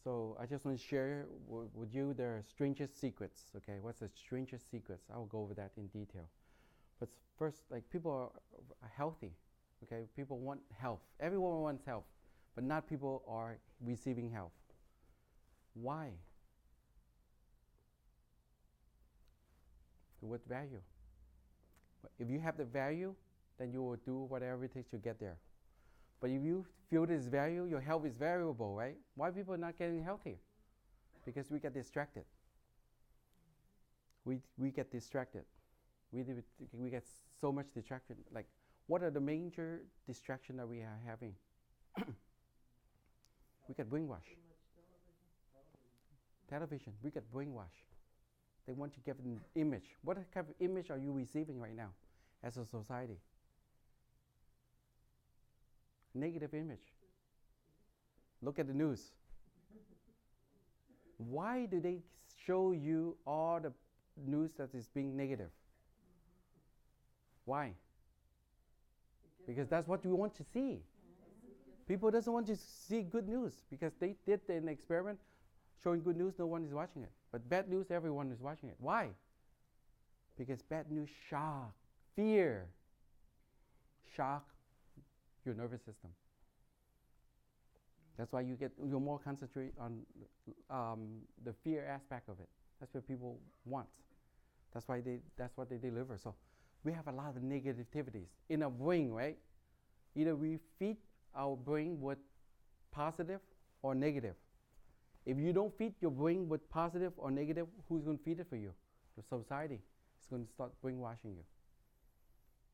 So I just want to share with you the strangest secrets. Okay, what's the strangest secrets? I will go over that in detail. But first, like people are healthy. Okay, people want health. Everyone wants health, but not people are receiving health. Why? With value. If you have the value, then you will do whatever it takes to get there. But if you feel this value, your health is variable, right? Why people are not getting healthy? Because we get distracted. We get distracted. We get so much distraction. Like, what are the major distractions that we are having? We get brainwashed. Television. We get brainwashed. They want to give an image. What kind of image are you receiving right now as a society? Negative image. Look at the news. Why do they show you all the news that is being negative? Why? Because that's what we want to see. People doesn't want to see good news because they did an experiment showing good news, no one is watching it. But bad news, everyone is watching it. Why? Because bad news shock, fear, shock your nervous system. That's why you're more concentrate on the fear aspect of it. That's what people want. That's what they deliver. So we have a lot of negativities in our brain, right? Either we feed our brain with positive or negative. If you don't feed your brain with positive or negative, who's going to feed it for you? The society is going to start brainwashing you.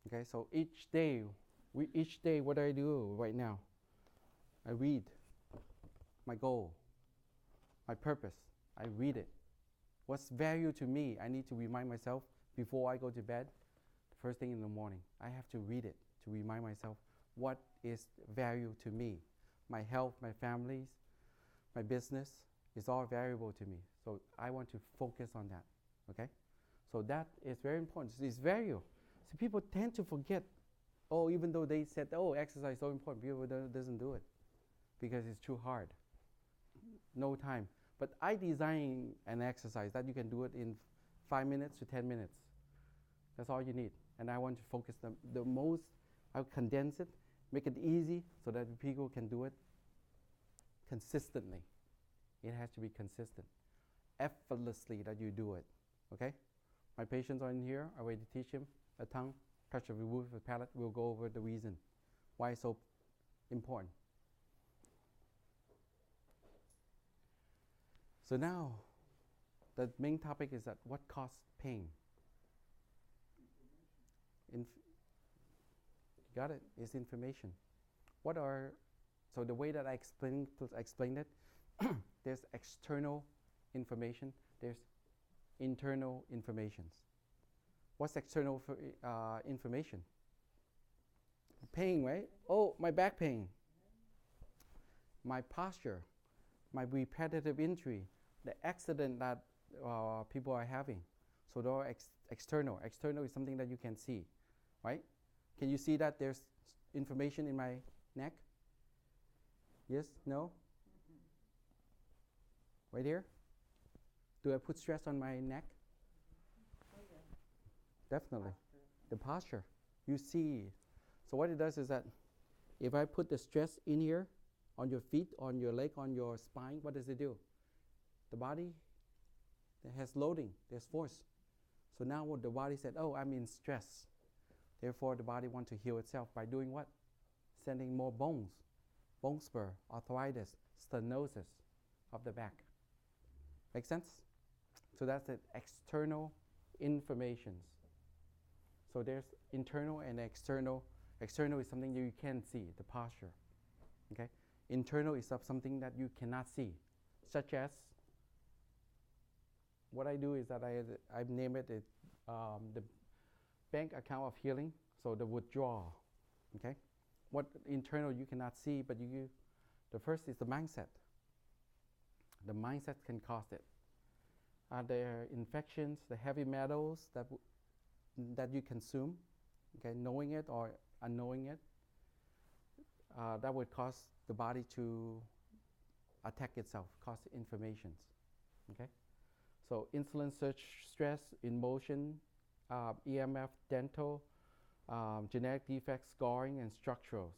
Okay, so each day, what do I do right now? I read my goal, my purpose. I read it. What's value to me? I need to remind myself before I go to bed, the first thing in the morning. I have to read it to remind myself what is value to me. My health, my families, my business is all valuable to me. So I want to focus on that. Okay? So that is very important. It's value. So people tend to forget. Oh, even though they said, oh, exercise is so important, people doesn't do it because it's too hard. No time. But I design an exercise that you can do it in 5 minutes to 10 minutes. That's all you need. And I want to focus the most. I'll condense it, make it easy so that people can do it consistently. It has to be consistent. Effortlessly that you do it. Okay? My patients are in here. I already teach him a tongue, touch of the roof of the palate. We'll go over the reason why it's so important. So now, the main topic is that what causes pain? You got it? It's information. So the way that I explained it, there's external information, there's internal informations. What's external information? Pain, right? Oh, my back pain, my posture, my repetitive injury, the accident that people are having. So those are external. External is something that you can see, right? Can you see that there's information in my neck? Yes? No? Right here? Do I put stress on my neck? Oh, yeah. Definitely. The posture. You see. So what it does is that if I put the stress in here, on your feet, on your leg, on your spine, what does it do? The body has loading, there's force. So now what the body said, oh, I'm in stress. Therefore, the body wants to heal itself by doing what? Sending more bones, bone spur, arthritis, stenosis of the back. Make sense? So that's the external informations. So there's internal and external. External is something that you can see, the posture. Okay? Internal is something that you cannot see, such as what I do is that I've named it the bank account of healing, so the withdrawal. Okay? What internal you cannot see, but the first is the mindset. The mindset can cause it. Are there infections, the heavy metals that you consume, okay, knowing it or unknowing it, that would cause the body to attack itself, cause inflammations. Okay? So insulin surge stress, emotion, EMF, dental, genetic defects, scarring, and structurals.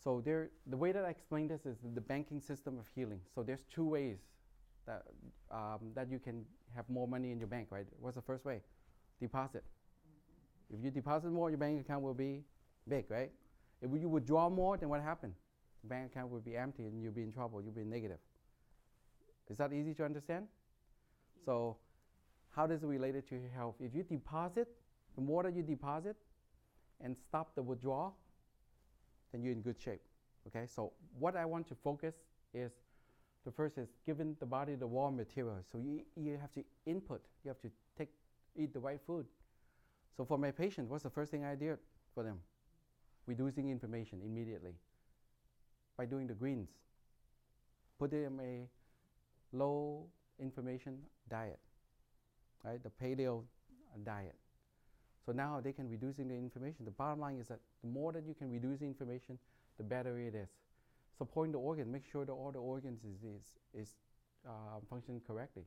So the way that I explain this is the banking system of healing. So there's two ways that, that you can have more money in your bank, right? What's the first way? Deposit. If you deposit more, your bank account will be big, right? If you withdraw more, then what happened? The bank account will be empty and you'll be in trouble, you'll be negative. Is that easy to understand? So how does it relate it to your health? If you deposit, the more that you deposit and stop the withdrawal, then you're in good shape. Okay, so what I want to focus is, the first is giving the body the raw material. So you have to input, you have to eat the right food. So for my patient, what's the first thing I did for them? Reducing inflammation immediately by doing the greens. Put them a low inflammation diet, right? The paleo diet. So now they can reducing the inflammation. The bottom line is that the more that you can reduce the inflammation, the better it is. Supporting the organ, make sure that all the organs is functioning correctly.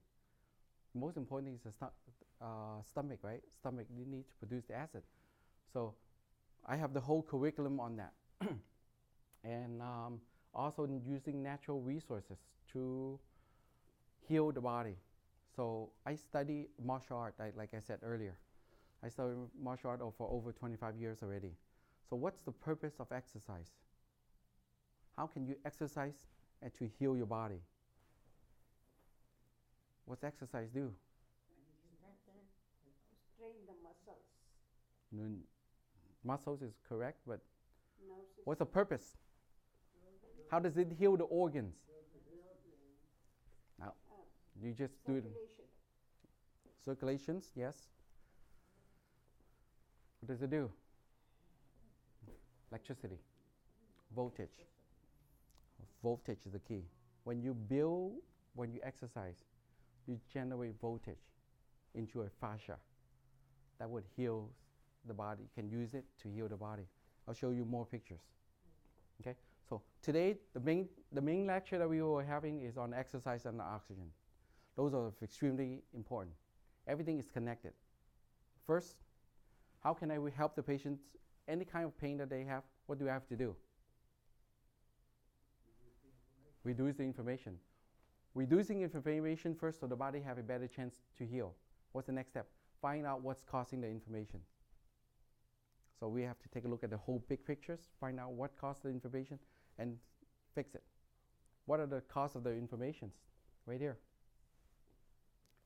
The most important thing is the stomach, right? Stomach needs to produce the acid. So I have the whole curriculum on that. And also using natural resources to heal the body. So I study martial art, like I said earlier. I studied martial art for over 25 years already. So what's the purpose of exercise? How can you exercise and to heal your body? What's exercise do? Strain the muscles. Muscles is correct, but what's the purpose? How does it heal the organs? Now, you just do it. Circulations, yes. What does it do? Electricity, voltage. Voltage is the key. When you exercise, you generate voltage into a fascia that would heal the body. You can use it to heal the body. I'll show you more pictures. Okay. So today, the main lecture that we were having is on exercise and oxygen. Those are extremely important. Everything is connected. First, how can I help the patients? Any kind of pain that they have, what do I have to do? Reduce the inflammation. Reducing inflammation first so the body have a better chance to heal. What's the next step? Find out what's causing the inflammation. So we have to take a look at the whole big pictures, find out what caused the inflammation and fix it. What are the causes of the inflammations? Right here.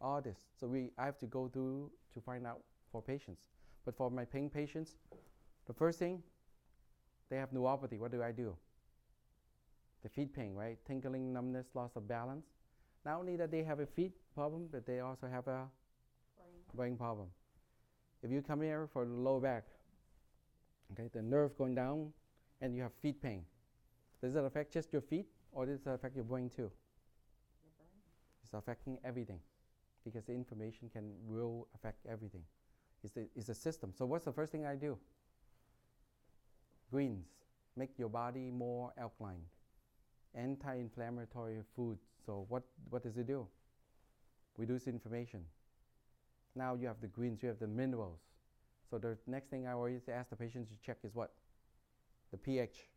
All this. So I have to go through to find out for patients. But for my pain patients, the first thing, they have neuropathy. What do I do? The feet pain, right? Tingling, numbness, loss of balance. Not only that they have a feet problem, but they also have a brain problem. If you come here for the lower back, okay, the nerve going down, and you have feet pain, does it affect just your feet, or does it affect your brain too? It's affecting everything, because the inflammation will affect everything. It's a system. So what's the first thing I do? Greens. Make your body more alkaline. Anti-inflammatory food. So what does it do? Reduce inflammation. Now you have the greens, you have the minerals. So the next thing I always ask the patients to check is what? The pH.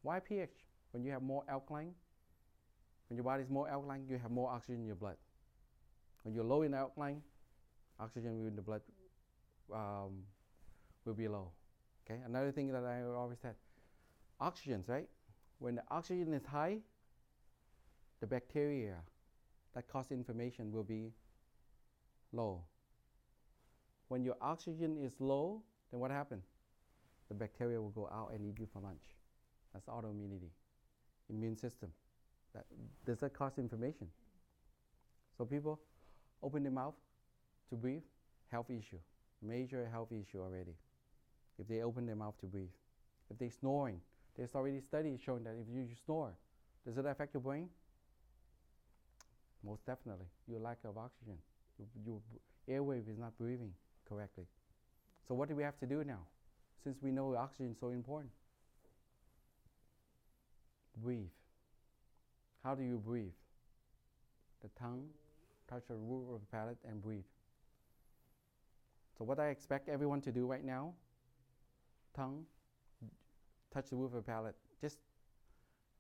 Why pH? When you have more alkaline, when your body is more alkaline, you have more oxygen in your blood. When you're low in alkaline, oxygen in the blood will be low. Okay. Another thing that I always said, oxygen, right? When the oxygen is high, the bacteria that cause inflammation will be low. When your oxygen is low, then what happens? The bacteria will go out and eat you for lunch. That's autoimmunity, immune system. Does that cause inflammation? So people open their mouth to breathe, health issue, major health issue already. If they open their mouth to breathe. If they're snoring, there's already studies showing that if you snore, does it affect your brain? Most definitely. Your lack of oxygen. Your airwave is not breathing correctly. So what do we have to do now? Since we know oxygen is so important. Breathe. How do you breathe? The tongue, touch the roof of the palate and breathe. So what I expect everyone to do right now, tongue, touch the roof of the palate. Just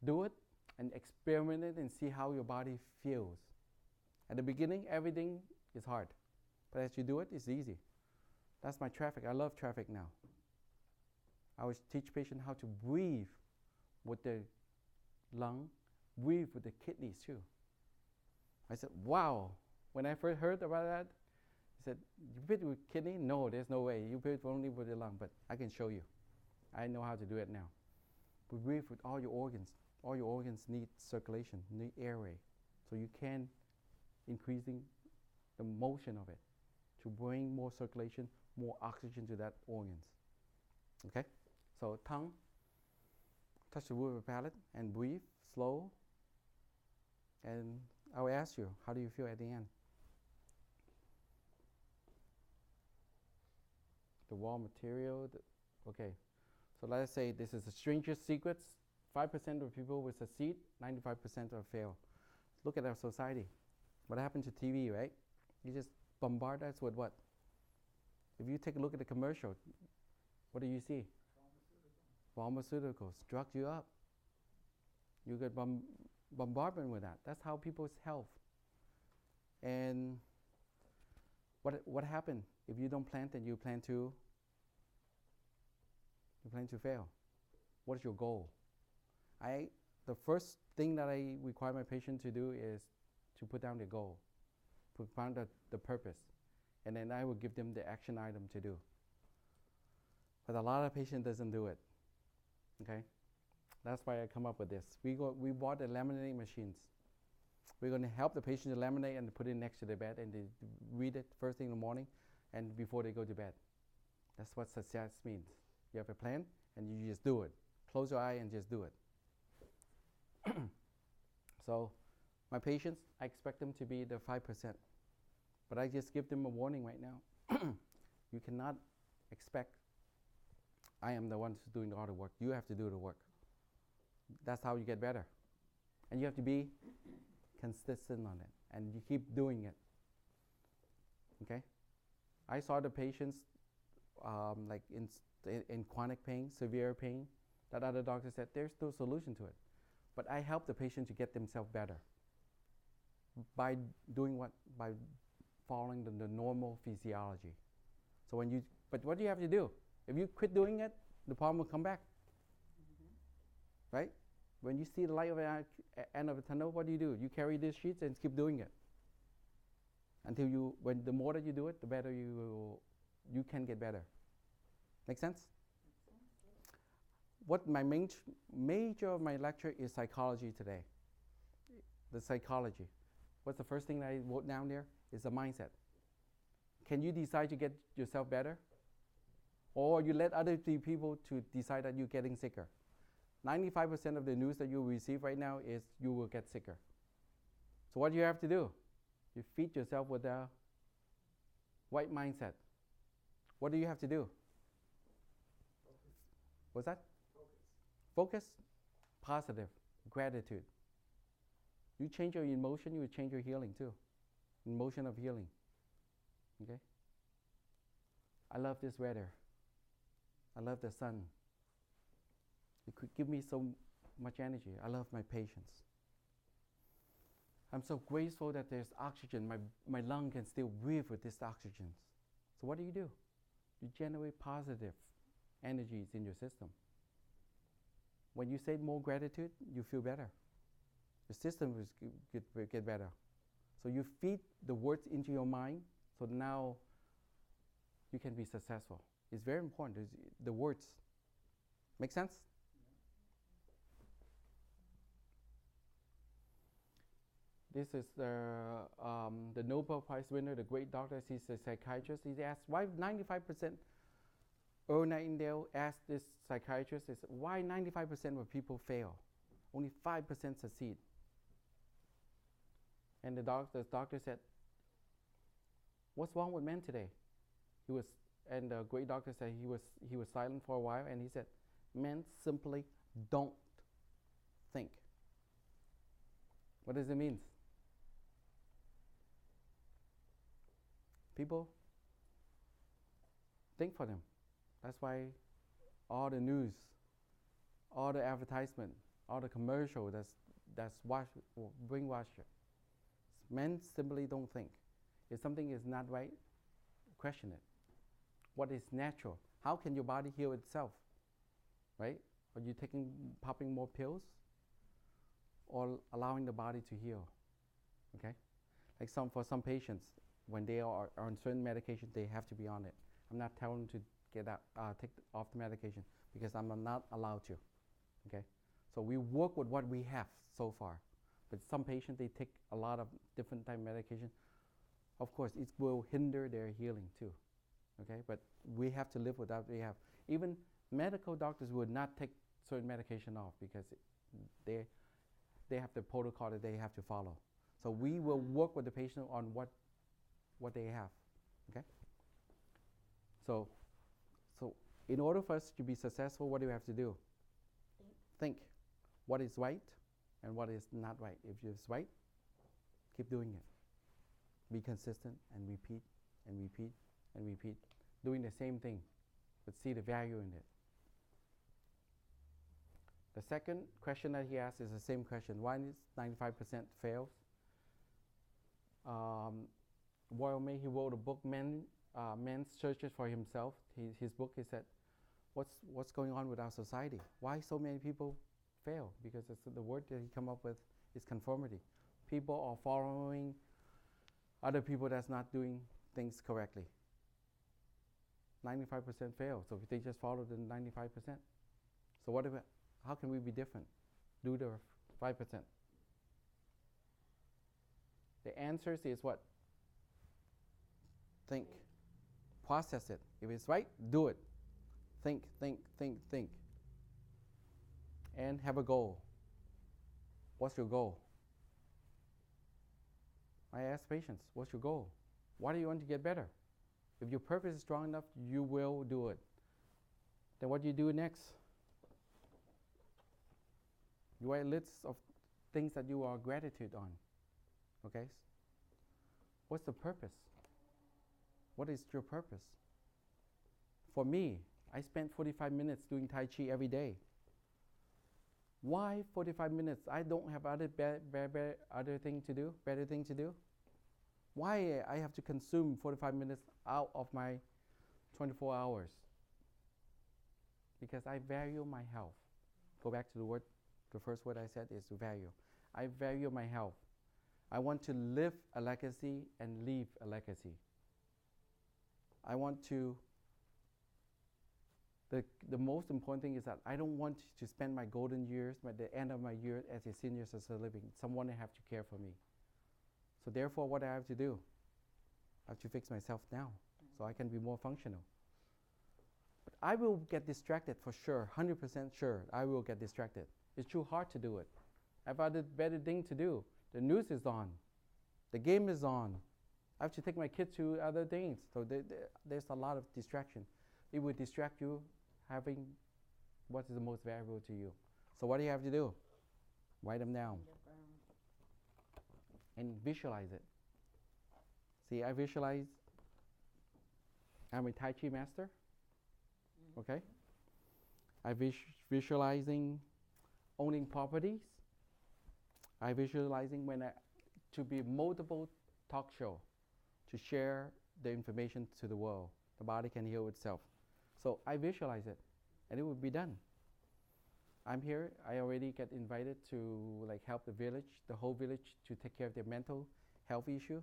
do it and experiment it and see how your body feels. At the beginning, everything is hard. But as you do it, it's easy. That's my traffic. I love traffic now. I always teach patients how to breathe with the lung, breathe with the kidneys too. I said, wow. When I first heard about that, I said, you breathe with kidney? No, there's no way. You breathe only with the lung, but I can show you. I know how to do it now. We breathe with all your organs. All your organs need circulation, need airway. So you can increasing the motion of it to bring more circulation, more oxygen to that organs. Okay? So tongue, touch the roof of the palate and breathe slow. And I will ask you, how do you feel at the end? The raw material, okay. So let's say this is the strangest secrets. 5% of people will succeed, 95% will fail. Look at our society. What happened to TV, right? You just bombard us with what? If you take a look at the commercial, what do you see? Pharmaceuticals drugs you up. You get bombardment with that. That's how people's health. And what happened if you don't plant and you plan to fail? What is your goal? The first thing that I require my patient to do is to put down the goal, put down the purpose, and then I will give them the action item to do. But a lot of patients doesn't do it. Okay, that's why I come up with this. We bought the laminating machines. We're going to help the patient to laminate and put it next to their bed, and they read it first thing in the morning, and before they go to bed. That's what success means. You have a plan, and you just do it. Close your eye and just do it. So my patients, I expect them to be the 5%. But I just give them a warning right now. You cannot expect I am the one who's doing all the work. You have to do the work. That's how you get better. And you have to be consistent on it. And you keep doing it. Okay? I saw the patients like in chronic pain, severe pain, that other doctor said there's no solution to it. But I help the patient to get themselves better. By doing what? By following the normal physiology. So but what do you have to do? If you quit doing it, the problem will come back. Mm-hmm. Right? When you see the light of the end of the tunnel, what do? You carry these sheets and keep doing it. Until when the more that you do it, the better you can get better. Make sense? What my major of my lecture is psychology today. The psychology. What's the first thing that I wrote down there? Is the mindset. Can you decide to get yourself better? Or you let other people to decide that you're getting sicker? 95% of the news that you receive right now is you will get sicker. So what do you have to do? You feed yourself with a right mindset. What do you have to do? Focus. What's that? Focus. Positive. Gratitude. You change your emotion, you will change your healing too. Emotion of healing. Okay? I love this weather. I love the sun. It could give me so much energy. I love my patients. I'm so grateful that there's oxygen. My lung can still breathe with this oxygen. So what do? You generate positive energies in your system. When you say more gratitude, you feel better. The system will get better. So you feed the words into your mind, so now you can be successful. It's very important, the words. Make sense? This is the Nobel Prize winner, the great doctor. He's a psychiatrist. He asked, why 95%, Earl Nightingale asked this psychiatrist, why 95% of people fail? Only 5% succeed. And the doctor said, what's wrong with men today? And the great doctor said he was silent for a while, and he said, men simply don't think. What does it mean? People think for them. That's why all the news, all the advertisement, all the commercial that's brainwash you. Men simply don't think. If something is not right, question it. What is natural? How can your body heal itself? Right? Are you popping more pills, or allowing the body to heal? Okay? Like for some patients, when they are on certain medication, they have to be on it. I'm not telling them to take off the medication because I'm not allowed to. Okay? So we work with what we have so far. But some patients, they take a lot of different type of medication. Of course, it will hinder their healing too. Okay? But we have to live with what we have. Even medical doctors would not take certain medication off because they have the protocol that they have to follow. So we will work with the patient on what they have. Okay? So in order for us to be successful, what do we have to do? Think what is right and what is not right. If it's right, keep doing it. Be consistent and repeat and repeat and repeat. Doing the same thing, but see the value in it. The second question that he asked is the same question. Why is 95% fails? Royal May, he wrote a book, Man Searches for Himself. His book, he said, what's going on with our society? Why so many people fail? Because the word that he come up with is conformity. People are following other people that's not doing things correctly. 95% fail, so if they just follow the 95%. So how can we be different? Do the 5%. The answer is what? Think. Process it. If it's right, do it. Think. And have a goal. What's your goal? I ask patients, what's your goal? Why do you want to get better? If your purpose is strong enough, you will do it. Then what do you do next? You write lists of things that you are gratitude on. Okay? What's the purpose? What is your purpose? For me, I spend 45 minutes doing Tai Chi every day. Why 45 minutes? I don't have other thing to do, better thing to do. Why I have to consume 45 minutes out of my 24 hours? Because I value my health. Go back to the first word I said is value. I value my health. I want to live a legacy and leave a legacy. I want to, the most important thing is that I don't want to spend my golden years, the end of my years as a senior citizen living. Someone have to care for me. So therefore, what I have to do? I have to fix myself now so I can be more functional. But I will get distracted for sure, 100% sure I will get distracted. It's too hard to do it. I have other better thing to do. The news is on. The game is on. I have to take my kids to other things. So there's a lot of distraction. It will distract you having what is the most valuable to you. So what do you have to do? Write them down. And visualize it. See, I visualize I'm a Tai Chi master. Okay? I visualizing owning properties. I visualizing to be multiple talk show to share the information to the world. The body can heal itself. So I visualize it, and it will be done. I'm here. I already get invited to help the whole village, to take care of their mental health issue,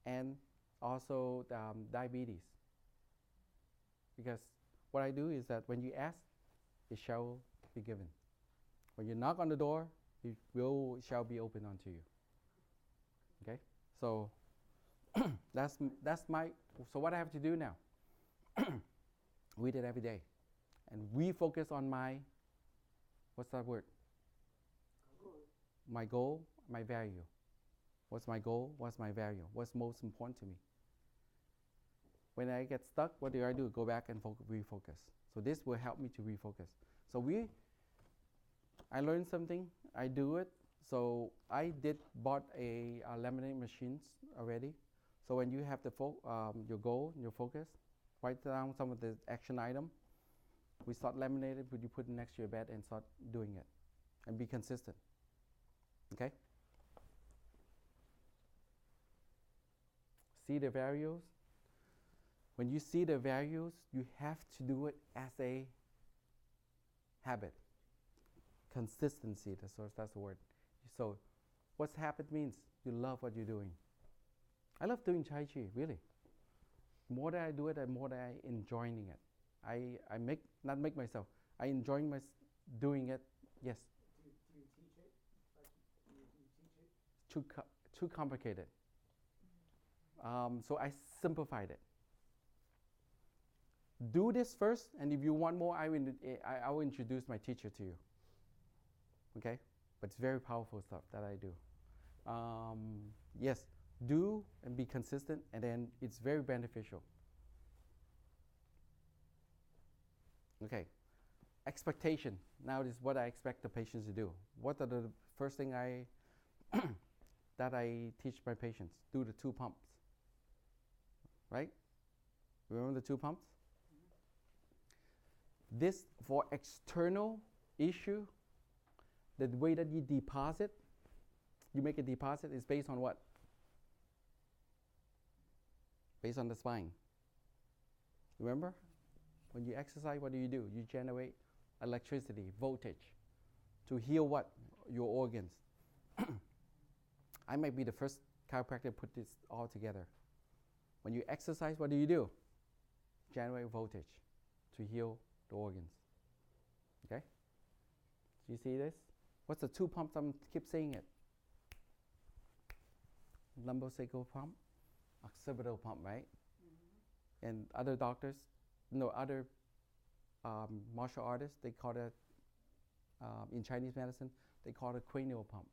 and also diabetes. Because what I do is that when you ask, it shall be given. When you knock on the door, it shall be opened unto you. Okay? So that's my. So what I have to do now? Read it every day, and we focus on my. What's that word? My goal, my value. What's my goal? What's my value? What's most important to me? When I get stuck, what do? Go back and refocus. So this will help me to refocus. So I learn something, I do it. So I bought a laminate machines already. So when you have your goal, your focus, write down some of the action item. We start laminating, but you put it next to your bed and start doing it, and be consistent. Okay. See the values. When you see the values, you have to do it as a habit. Consistency. That's the word. So, what's habit means? You love what you're doing. I love doing Tai Chi, really. The more that I do it, the more that I enjoying it. I not make myself. I enjoying doing it. Yes. Do you teach it? Do you teach it? Too complicated. So I simplified it. Do this first, and if you want more, I will introduce my teacher to you. Okay? But it's very powerful stuff that I do. Yes, do and be consistent, and then it's very beneficial. Okay, expectation. Now this is what I expect the patients to do. What are the first thing that I teach my patients? Do the 2 pumps. Right? Remember the 2 pumps? This for external issue, the way that you deposit, you make a deposit is based on what? Based on the spine. Remember? When you exercise, what do? You generate electricity, voltage, to heal what? Your organs. I might be the first chiropractor to put this all together. When you exercise, what do? Generate voltage to heal the organs. Okay? Do you see this? What's the 2 pumps? I'm keep saying it. Lumbosacral pump, occipital pump, right? Mm-hmm. And other doctors, other martial artists, they call it, in Chinese medicine, they call it cranial pump.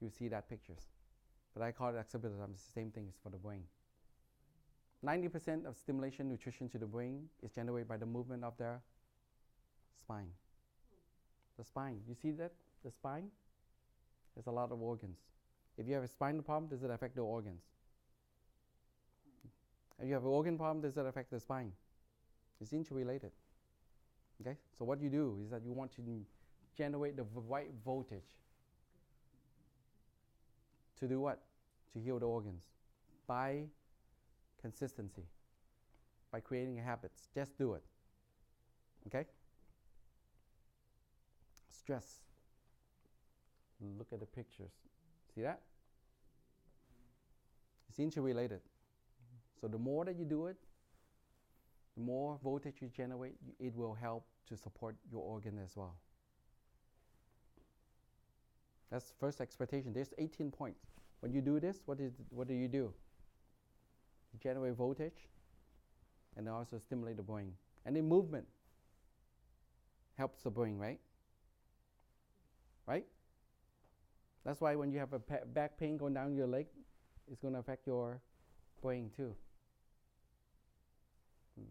You see that pictures. But I call it occipital pump. It's the same thing, it's for the brain. 90% of stimulation nutrition to the brain is generated by the movement of the spine. The spine, you see that? The spine? There's a lot of organs. If you have a spinal problem, does it affect the organs? If you have an organ problem, does it affect the spine? It's interrelated. Okay? So what you do is that you want to generate the right voltage. To do what? To heal the organs. By consistency. By creating habits. Just do it. Okay? Stress. Look at the pictures. See that? It's interrelated. So the more that you do it, the more voltage you generate, it will help to support your organ as well. That's first expectation. There's 18 points. When you do this, what do? You generate voltage and also stimulate the brain. And then movement helps the brain, right? Right? That's why when you have a back pain going down your leg, it's going to affect your brain too.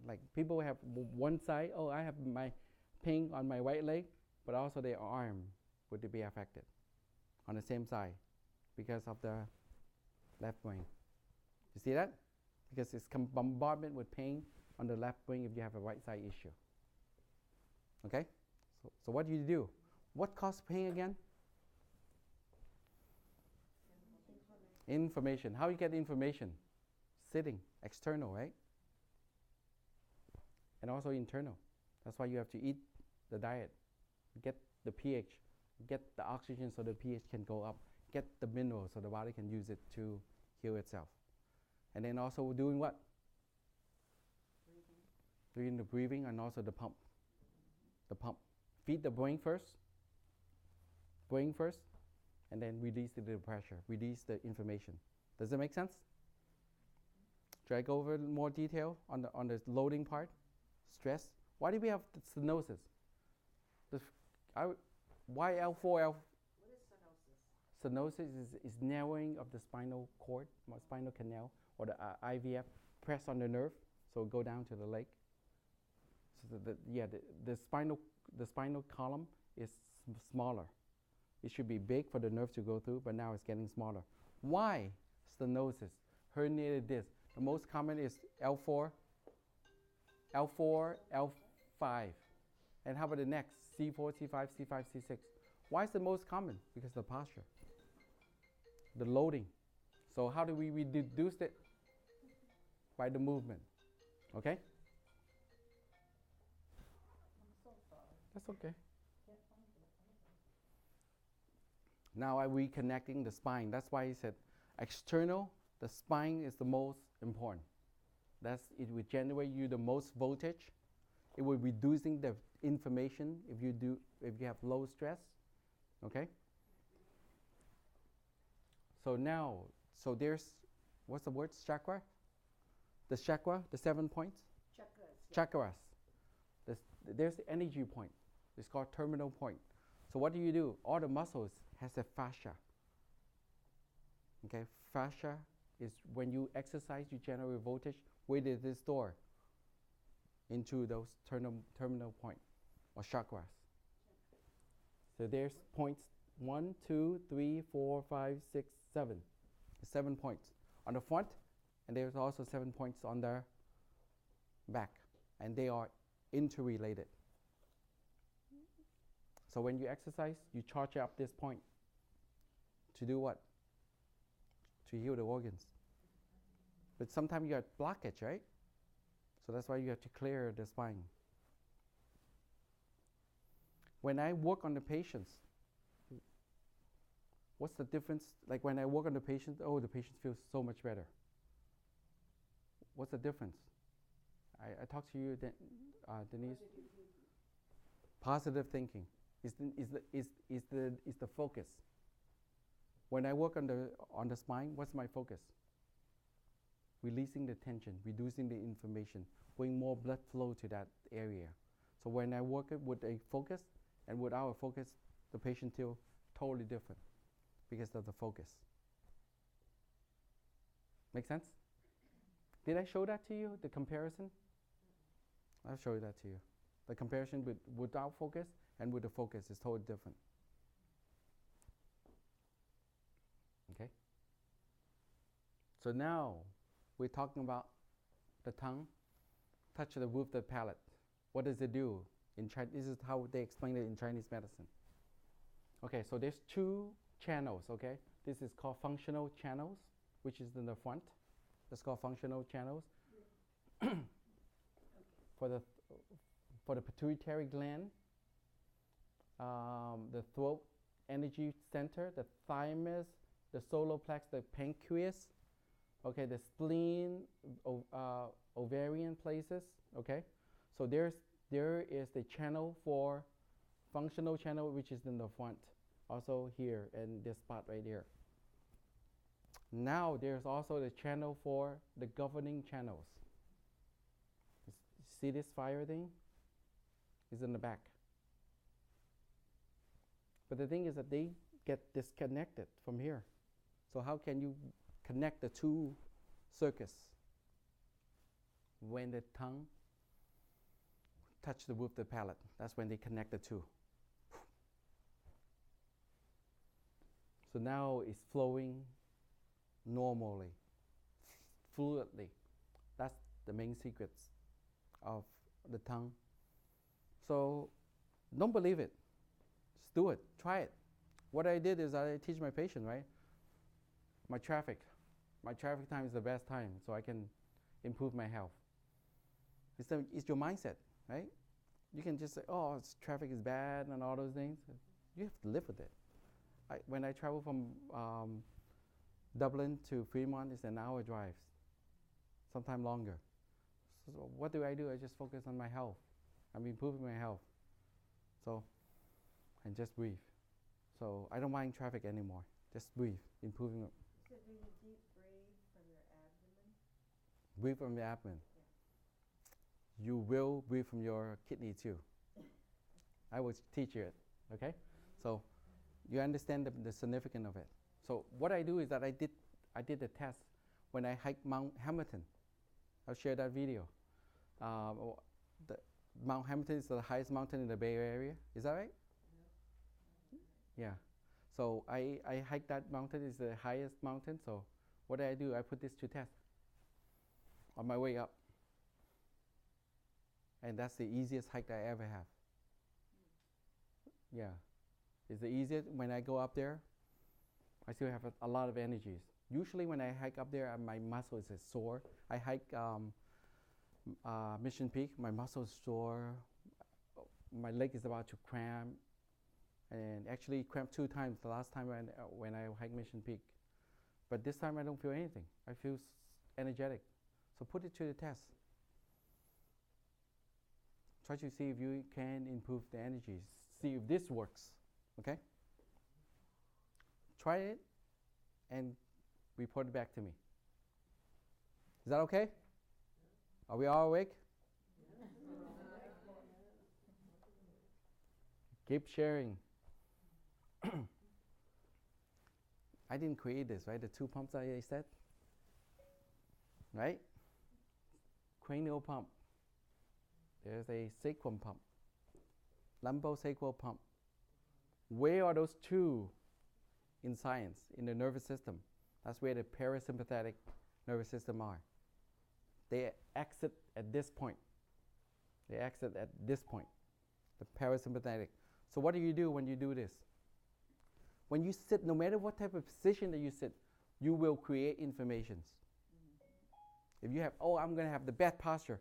Like people have one side, I have my pain on my right leg, but also their arm would be affected on the same side because of the left brain. You see that? Because it's bombardment with pain on the left brain if you have a right side issue. Okay? So what do? What causes pain again? Information. How you get information? Sitting, external, right? And also internal. That's why you have to eat the diet. Get the pH. Get the oxygen so the pH can go up. Get the minerals so the body can use it to heal itself. And then also doing what? Doing the breathing and also the pump. The pump. Feed the brain first. And then release the pressure, release the information. Does that make sense? Should I go over more detail on the loading part? Stress. Why do we have stenosis? Why L4, What is stenosis? Stenosis is narrowing of the spinal cord, spinal canal, or the IVF. Press on the nerve, so go down to the leg. So the spinal column is smaller. It should be big for the nerve to go through, but now it's getting smaller. Why? Stenosis, herniated disc. The most common is L4, L5. And how about the next? C4, C5, C5, C6. Why is the most common? Because of the posture, the loading. So how do we reduce it? By the movement. Okay? I'm so sorry. That's okay. Can't find it. Now I'm reconnecting the spine. That's why he said external, the spine is the most important. It will generate you the most voltage. It will reducing the inflammation if you have low stress. Okay? So now, there's, what's the word? Chakra? The chakra, the 7 points? Chakras. Chakras. There's the energy point. It's called terminal point. So what do? All the muscles has a fascia. Okay, fascia is when you exercise, you generate voltage. Where does it store? Into those terminal point or chakras. So there's points 1, 2, 3, 4, 5, 6, 7. 7 points on the front, and there's also 7 points on the back, and they are interrelated. So when you exercise, you charge up this point to do what? To heal the organs. But sometimes you have blockage, right? So that's why you have to clear the spine. When I work on the patients, what's the difference? Like when I work on the patient, the patient feels so much better. What's the difference? I talked to you, Denise. Positive thinking is the focus. When I work on the spine, what's my focus? Releasing the tension, reducing the inflammation, bring more blood flow to that area. So when I work it with a focus and without a focus, the patient feels totally different because of the focus. Make sense? Did I show that to you, the comparison? I'll show you that to you. The comparison without focus and with the focus is totally different. Okay? So now we're talking about the tongue, touch the roof of the palate. What does it do? This is how they explain it in Chinese medicine. Okay, so there's 2 channels, okay? This is called functional channels, which is in the front. That's called functional channels. For the pituitary gland, the throat energy center, the thymus, the solar plex, the pancreas, okay, the spleen, ovarian places, okay. So there is the channel for functional channel, which is in the front, also here and this spot right here. Now there's also the channel for the governing channels. See this fire thing? It's in the back. But the thing is that they get disconnected from here. So how can you connect the 2 circuits? When the tongue touch the roof of the palate, that's when they connect the 2. So now it's flowing normally, fluidly. That's the main secrets of the tongue. So don't believe it. Just do it. Try it. What I did is I teach my patient, right? My traffic time is the best time, so I can improve my health. It's your mindset, right? You can just say, traffic is bad and all those things. You have to live with it. When I travel from Dublin to Fremont, it's an hour drive, sometime longer. So what do? I just focus on my health. I'm improving my health. So, and just breathe. So I don't mind traffic anymore. Just breathe, improving it. So do you deep breathe from your abdomen? Breathe from the abdomen. Yeah. You will breathe from your kidney too. I will teach you it, okay? So you understand the significance of it. So what I do is that I did the test when I hiked Mount Hamilton. I'll share that video. Mount Hamilton is the highest mountain in the Bay Area. Is that right? Yeah. So I hike that mountain. It's the highest mountain. So what do? I put this to test on my way up. And that's the easiest hike I ever have. Yeah. It's the easiest. When I go up there, I still have a lot of energies. Usually when I hike up there, my muscles is sore. I hike Mission Peak, my muscles sore. My leg is about to cramp. And actually cramped 2 times the last time when I hiked Mission Peak. But this time I don't feel anything. I feel energetic. So put it to the test. Try to see if you can improve the energies. See if this works. Okay? Try it and report it back to me. Is that okay? Are we all awake? Keep sharing. I didn't create this, right? The 2 pumps I said, right? Cranial pump. There's a sacrum pump. Lumbosacral pump. Where are those 2 in science, in the nervous system? That's where the parasympathetic nervous system are. They exit at this point. They exit at this point, the parasympathetic. So what do you do when you do this? When you sit, no matter what type of position that you sit, you will create informations. If you have, I'm going to have the best posture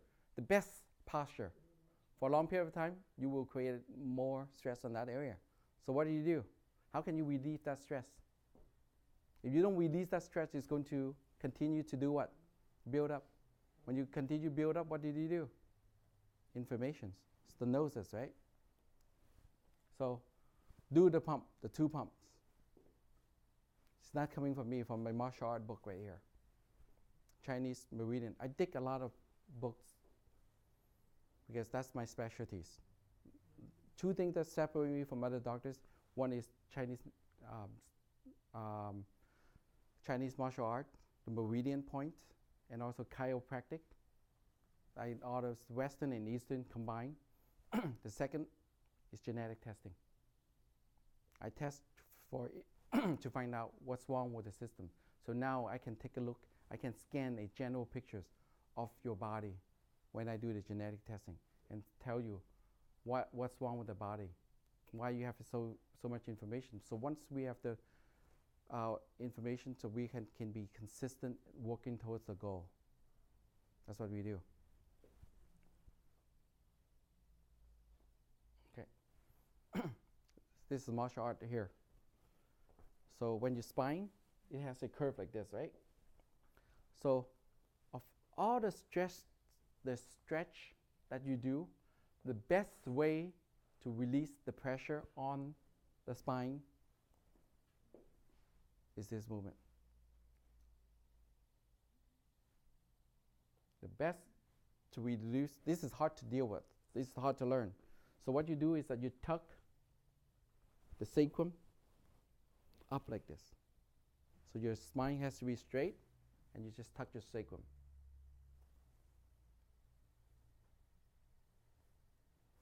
for a long period of time, you will create more stress on that area. So what do? How can you relieve that stress? If you don't release that stress, it's going to continue to do what? Build up. When you continue to build up, what do? Inflammations, stenosis, right? So do the pump, the 2 pumps. It's not coming from me, from my martial art book right here. Chinese Meridian. I dig a lot of books because that's my specialties. 2 things that separate me from other doctors. One is Chinese martial art, the Meridian point, and also chiropractic. All those Western and Eastern combined. The second is genetic testing. I test for to find out what's wrong with the system. So now I can take a look, I can scan a general pictures of your body when I do the genetic testing and tell you what's wrong with the body, why you have so much information. So once we have the information, so we can be consistent working towards the goal. That's what we do. Okay. This is martial art here. So when you spine, it has a curve like this, right? So of all the stretch that you do, the best way to release the pressure on the spine is this movement. The best to reduce, this is hard to deal with, this is hard to learn. So what you do is that you tuck the sacrum up like this. So your spine has to be straight, and you just tuck your sacrum.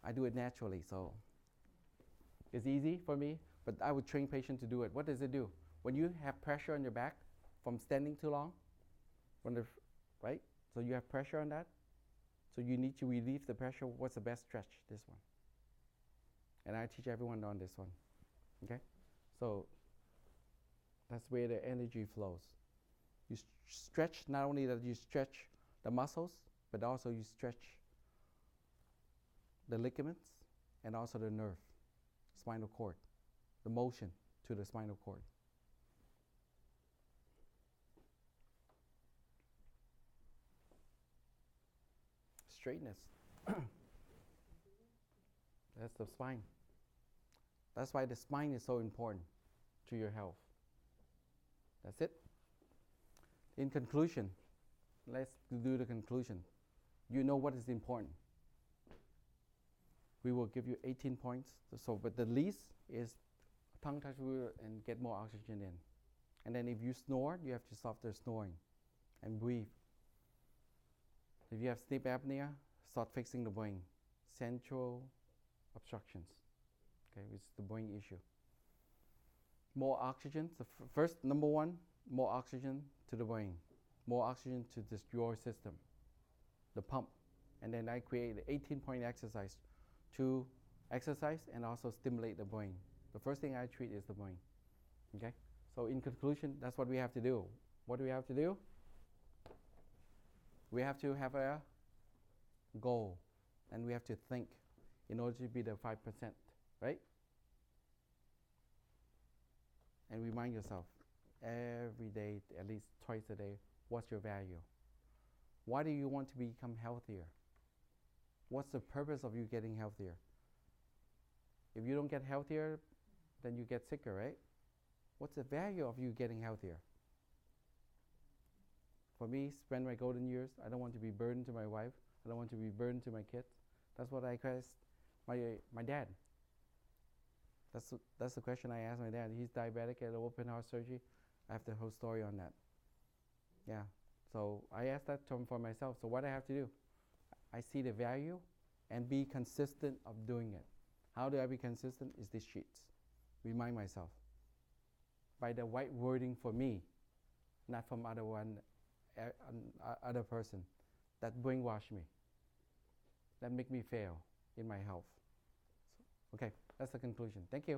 I do it naturally, so it's easy for me, but I would train patients to do it. What does it do? When you have pressure on your back from standing too long, right? So you have pressure on that, so you need to relieve the pressure. What's the best stretch? This one. And I teach everyone on this one, okay? So that's where the energy flows. You stretch, not only that you stretch the muscles, but also you stretch the ligaments and also the nerve, spinal cord, the motion to the spinal cord. Straightness. That's the spine. That's why the spine is so important to your health. That's it. In conclusion, let's do the conclusion. You know what is important. We will give you 18 points. So, but the least is tongue touch and get more oxygen in. And then if you snore, you have to stop the snoring and breathe. If you have sleep apnea, start fixing the brain. Central obstructions, okay, which is the brain issue. more oxygen. So first, number one, more oxygen to the brain, more oxygen to this your system, the pump. And then I create an 18-point exercise to exercise and also stimulate the brain. The first thing I treat is the brain. Okay? So in conclusion, that's what we have to do. What do we have to do? We have to have a goal, and we have to think in order to be the 5%, right? And remind yourself every day, at least twice a day, what's your value? Why do you want to become healthier? What's the purpose of you getting healthier? If you don't get healthier, then you get sicker, right? What's the value of you getting healthier? For me, spend my golden years. I don't want to be burdened to my wife. I don't want to be burdened to my kids. That's what I asked my dad. That's the question I asked my dad. He's diabetic, had open heart surgery. I have the whole story on that. Yeah. So I asked that for myself. So what I have to do? I see the value and be consistent of doing it. How do I be consistent? Is these sheets. Remind myself. By the right wording for me, not from other person that brainwash me, that make me fail in my health. So, okay, that's the conclusion. Thank you.